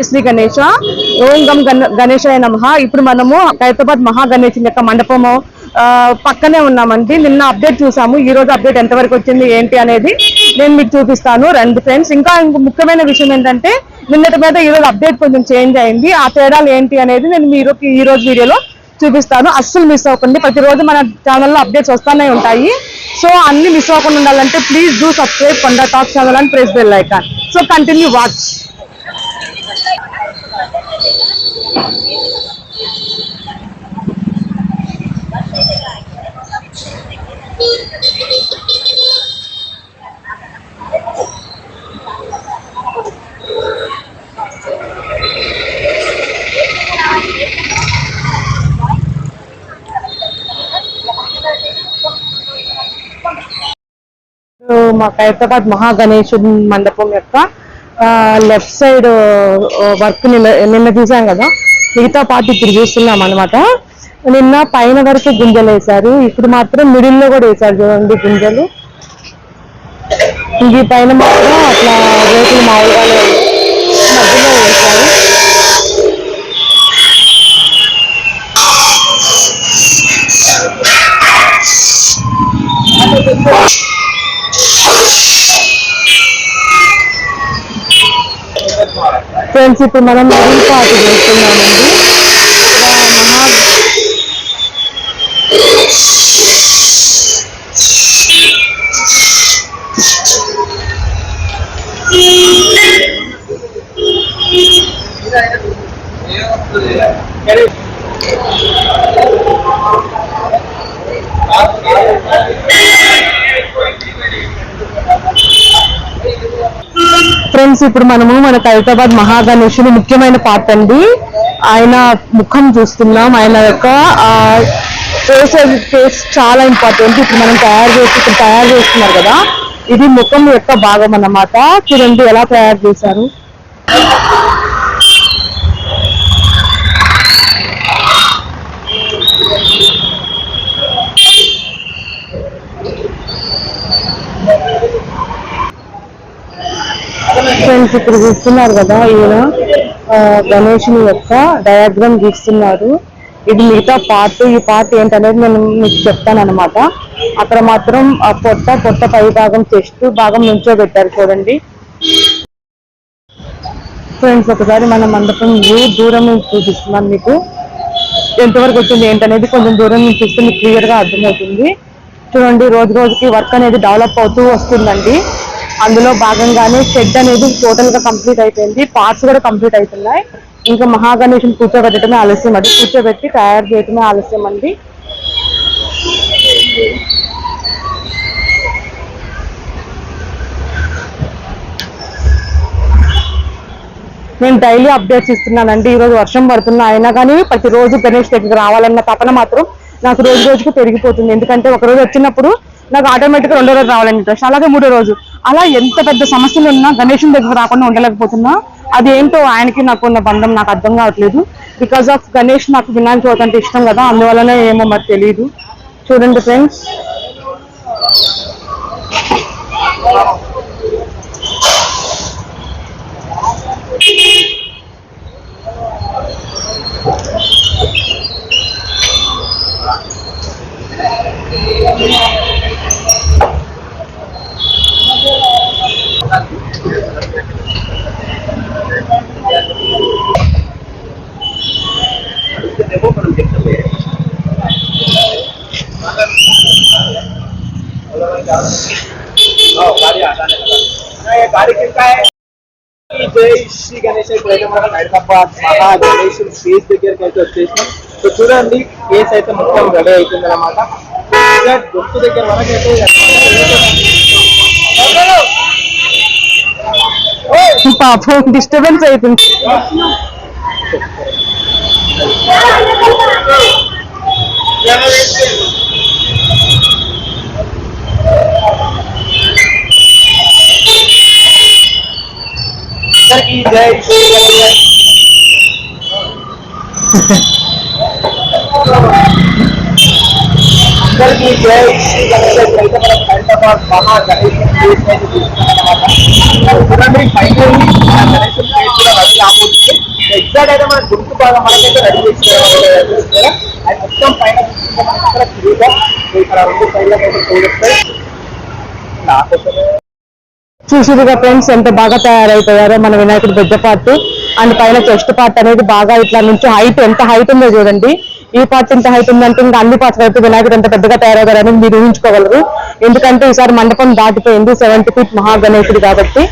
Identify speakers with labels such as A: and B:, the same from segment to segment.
A: శ్రీ గణేష ఓం గం గణేశాయ నమః. ఇప్పుడు మనము ఖైరతాబాద్ మహాగణేశుని యొక్క మండపము పక్కనే ఉన్నామండి. నిన్న అప్డేట్ చూసాము, ఈ రోజు అప్డేట్ ఎంతవరకు వచ్చింది ఏంటి అనేది నేను మీకు చూపిస్తాను. రండి ఫ్రెండ్స్. ఇంకా ముఖ్యమైన విషయం ఏంటంటే నిన్నటి మీద ఈ రోజు అప్డేట్ కొంచెం చేంజ్ అయింది. ఆ తేడాలు ఏంటి అనేది నేను మీరు ఈ రోజు వీడియోలో చూపిస్తాను. అస్సలు మిస్ అవ్వకండి. ప్రతిరోజు మన ఛానల్లో అప్డేట్స్ వస్తూనే ఉంటాయి. సో అన్ని మిస్ అవ్వకుండా ఉండాలంటే please do subscribe Konda talk channel and press bell icon. So continue watch. మా ఖైరతాబాద్ మహాగణేశుని మండపం యొక్క లెఫ్ట్ సైడ్ వర్క్ నిన్న చూసాం కదా, మిగతా పార్ట్ ఇప్పుడు చూస్తున్నాం అనమాట. నిన్న పైన వరకు గుంజలు వేశారు, ఇప్పుడు మాత్రం మిడిల్ లో కూడా వేశారు చూడండి గుంజలు. ఈ పైన మాత్రం అట్లా రేకులు మామూలుగానే మధ్యలో వేశారు. ఫ్రెండ్స్, ఇప్పుడు మనం మిడిల్ పార్ట్ చేస్తున్నామండి. ఫ్రెండ్స్, ఇప్పుడు మనము మన ఖైరతాబాద్ మహాగణేశుని ముఖ్యమైన పార్ట్ అండి. ఆయన ముఖం చూస్తున్నాం. ఆయన యొక్క ఫేస్ చాలా ఇంపార్టెంట్. ఇప్పుడు మనం తయారు చేస్తున్నారు కదా, ఇది ముఖం యొక్క భాగం అన్నమాట. చూడండి ఎలా తయారు చేశారు. ఫ్రెండ్స్, ఇప్పుడు చూస్తున్నారు కదా, ఈయన గణేశుని యొక్క డయాగ్రామ్ గీస్తున్నారు. ఇది మిగతా పార్ట్. ఈ పార్ట్ ఏంటనేది నేను మీకు చెప్తాను అనమాట. అక్కడ మాత్రం పొట్ట పై భాగం చెస్ట్ భాగం నుంచోబెట్టారు చూడండి. ఫ్రెండ్స్, ఒకసారి మన మండపం దూరం నుంచి చూపిస్తున్నాను మీకు. ఎంతవరకు వచ్చింది ఏంటనేది కొంచెం దూరం నుంచి చూస్తే మీకు క్లియర్ గా అర్థమవుతుంది. చూడండి, రోజు రోజుకి వర్క్ అనేది డెవలప్ అవుతూ వస్తుందండి. అందులో భాగంగానే షెడ్ అనేది టోటల్ గా కంప్లీట్ అయిపోయింది. పార్ట్స్ కూడా కంప్లీట్ అవుతున్నాయి. ఇంకా మహాగణేశుని కూర్చోబెట్టడమే ఆలస్యం అండి. కూర్చోబెట్టి తయారు చేయడమే ఆలస్యం అండి. నేను డైలీ అప్డేట్స్ ఇస్తున్నానండి. ఈ రోజు వర్షం పడుతున్నా అయినా కానీ ప్రతిరోజు గణేష్ దగ్గరికి రావాలన్న తపన మాత్రం నాకు రోజు రోజుకు పెరిగిపోతుంది. ఎందుకంటే ఒక రోజు వచ్చినప్పుడు నాకు ఆటోమేటిక్ గా 2వ రోజు రావాలని ఇంట్రెస్ట్, అలాగే 3వ రోజు. అలా ఎంత పెద్ద సమస్యలు ఉన్నా గణేశుని దగ్గర రాకుండా ఉండలేకపోతున్నా. అది ఏంటో ఆయనకి నాకు ఉన్న బంధం నాకు అర్థం కావట్లేదు. బికాస్ ఆఫ్ గణేష్ నాకు వినాయక చవితి అంటే ఇష్టం కదా, అందువల్లనే ఏమో మరి తెలియదు. చూడండి ఫ్రెండ్స్,
B: జై శ్రీ గణేష్. ఇప్పుడైతే మనం ఖైరతాబాద్ మహాగణేశుని ఫేస్ దగ్గరికి అయితే వచ్చేసినాం. సో చూడండి, ఫేస్ అయితే మొత్తం రెడీ అవుతుంది అనమాట. గొంతు దగ్గర వరకు అయితే
A: పాపం డిస్టర్బెన్స్ అవుతుంది.
B: జై శ్రీ గణేష్. అందరికీ జై శ్రీ గణేష్. అయితే మనం ఖైరతాబాద్ మహాగణేశుని ఫేస్ అయితే చూస్తున్నాం అన్నమాట. చూడండి, ఫైనల్లీ గణేశుని ఫేస్ కూడా రెడీ కాబోతుంది. ఎగ్జాక్ట్ అయితే మన గుర్తు బాగా మనకైతే రెడీ చేసి అది మొత్తం పైన చూసుకుంటే మనకి అక్కడ తిరుగుగా ఇక్కడ 2 సైడ్లకు అయితే చూపిస్తాయి.
A: చూసిరుగా ఫ్రెండ్స్ ఎంత బాగా తయారైపోయారో మన వినాయకుడి పెద్ద పార్ట్ అండ్ పైన చెస్ట్ పార్ట్ అనేది బాగా ఇట్లా నుంచి హైట్ ఎంత హైట్ ఉందో చూడండి. ఈ పార్ట్ ఇంత హైట్ ఉందంటే ఇంకా అన్ని పార్ట్స్ అయితే వినాయకుడు ఎంత పెద్దగా తయారవుతారని మీరు ఊహించుకోగలరు. ఎందుకంటే ఈసారి మండపం దాటిపోయింది 70 ఫీట్ మహాగణేశుడు కాబట్టి.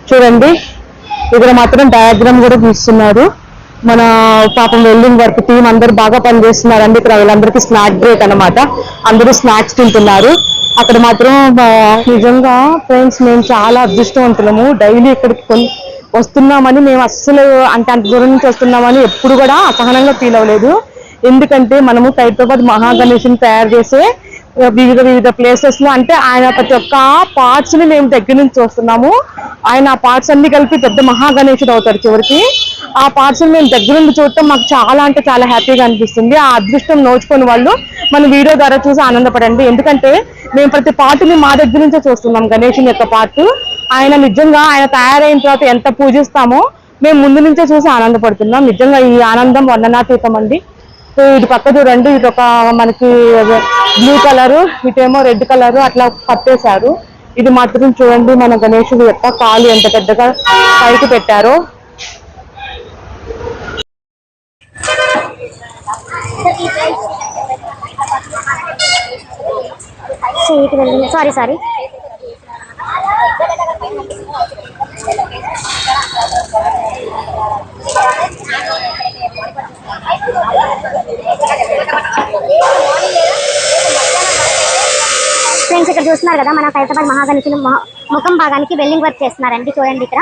A: చూడండి ఇక్కడ మాత్రం డయాగ్రామ్ కూడా గీస్తున్నారు. మన పాపం వెల్డింగ్ వర్క్ టీం అందరూ బాగా పనిచేస్తున్నారండి. ఇక్కడ వీళ్ళందరికీ స్నాక్ బ్రేక్ అన్నమాట. అందరూ స్నాక్స్ తింటున్నారు. అక్కడ మాత్రం నిజంగా ఫ్రెండ్స్ మేము చాలా అదృష్టవంతులము. డైలీ ఇక్కడికి వస్తున్నామని మేము అస్సలు అంటే అంత దూరం నుంచి వస్తున్నామని ఎప్పుడు కూడా అసహనంగా ఫీల్ అవ్వలేదు. ఎందుకంటే మనము ఖైరతాబాద్ మహాగణేశుని తయారు చేసే వివిధ ప్లేసెస్ లో అంటే ఆయన ప్రతి ఒక్క పార్ట్స్ ని మేము దగ్గర నుంచి చూస్తున్నాము. ఆయన ఆ పార్ట్స్ అన్ని కలిపి పెద్ద మహాగణేశుడు అవుతారు చివరికి. ఆ పార్ట్స్ ని మేము దగ్గర నుండి చూడటం మాకు చాలా అంటే చాలా హ్యాపీగా అనిపిస్తుంది. ఆ అదృష్టం నోచుకొని వాళ్ళు మన వీడియో ద్వారా చూసి ఆనందపడండి. ఎందుకంటే మేము ప్రతి పార్ట్ని మా దగ్గర నుంచే చూస్తున్నాం. గణేశుని యొక్క పార్ట్ ఆయన నిజంగా ఆయన తయారైన తర్వాత ఎంత పూజిస్తామో మేము ముందు నుంచే చూసి ఆనందపడుతున్నాం. నిజంగా ఈ ఆనందం వర్ణనాతీతం అండి. ఇటు పక్క చూడండి, ఇటు ఒక మనకి బ్లూ కలరు, ఇటేమో రెడ్ కలరు అట్లా పట్టేశారు. ఇది మాత్రం చూడండి మన గణేశుడు యొక్క కాలు ఎంత పెద్దగా పైకి పెట్టారో.
C: సారీ ఫ్రెండ్స్, ఇక్కడ చూస్తున్నారు కదా మన ఖైరతాబాద్ మహాగణేశుని ముఖం భాగానికి వెల్డింగ్ వర్క్ చేస్తున్నారండి. చూడండి ఇక్కడ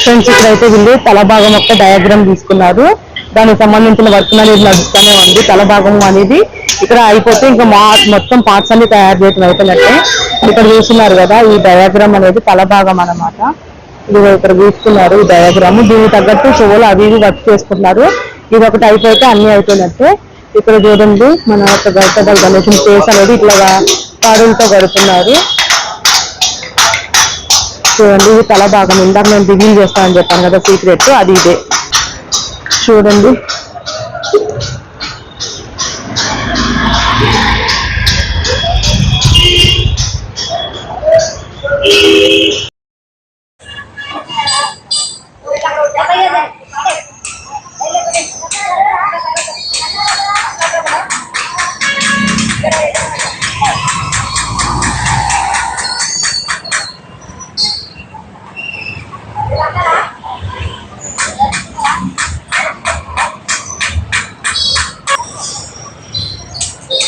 A: ఫ్రెండ్స్, ఇక్కడైతే వీళ్ళు తల భాగం యొక్క డయాగ్రామ్ తీసుకున్నారు. దానికి సంబంధించిన వర్క్ అనేది నడుస్తూనే ఉంది. తల భాగం అనేది ఇక్కడ అయిపోతే ఇంకా మొత్తం పార్ట్స్ అన్ని తయారు చేయడం అయిపోయినట్టే. ఇక్కడ చూస్తున్నారు కదా, ఈ డయాగ్రామ్ అనేది తల భాగం అన్నమాట. ఇది ఇక్కడ తీసుకున్నారు ఈ డయాగ్రామ్. దీనికి తగ్గట్టు చెవులు అవి వర్క్ చేసుకుంటున్నారు. ఇది ఒకటి అయిపోతే అన్ని అయిపోయినట్టే. ఇక్కడ చూడండి మన యొక్క ఖైరతాబాద్ గణేశుని ఫేస్ అనేది ఇట్లా పాడులతో గడుపుతున్నారు. చూడండి, ఇది తల భాగం. ఇందాక నేను రివీల్ చేస్తానని చెప్పాను కదా సీక్రెట్, అది ఇదే. చూడండి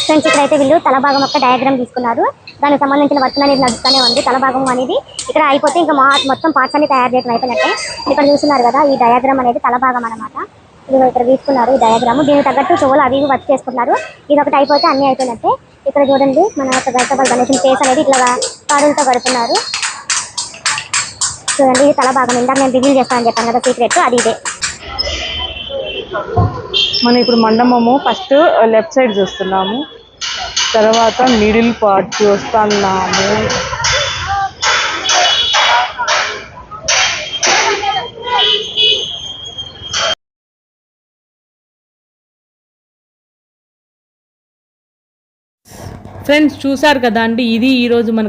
C: ఫ్రెండ్స్ ఇక్కడైతే వీళ్ళు తలభాగం యొక్క డయాగ్రామ్ తీసుకున్నారు. దానికి సంబంధించిన వర్క్ అనేది నడుస్తూనే ఉంది. తలభాగం అనేది ఇక్కడ అయిపోతే ఇంకా మొత్తం పార్ట్స్ అన్ని తయారు చేయడం అయిపోయినట్టే. ఇక్కడ చూస్తున్నారు కదా, ఈ డయాగ్రామ్ అనేది తలభాగం అనమాట. ఇది ఇక్కడ తీసుకున్నారు ఈ డయాగ్రామ్. దీనికి తగ్గట్టు చెవులు అవి వర్క్ చేసుకుంటున్నారు. ఇది ఒకటి అయిపోతే అన్ని అయిపోయినట్టే. ఇక్కడ చూడండి మన యొక్క గణపతి గణేశుని ఫేస్ అనేది ఇట్లా తాడులతో కడుతున్నారు. చూడండి ఇది తలభాగం. ఇందాక నేను రివీల్ చేస్తానని చెప్పాను కదా సీక్రెట్, అది ఇదే.
A: మనం ఇప్పుడు మండపము ఫస్ట్ లెఫ్ట్ సైడ్ చూస్తున్నాము, తర్వాత మిడిల్ పార్ట్ చూస్తున్నాము. ఫ్రెండ్స్ చూసారు కదా అండి, ఇది ఈరోజు మనకు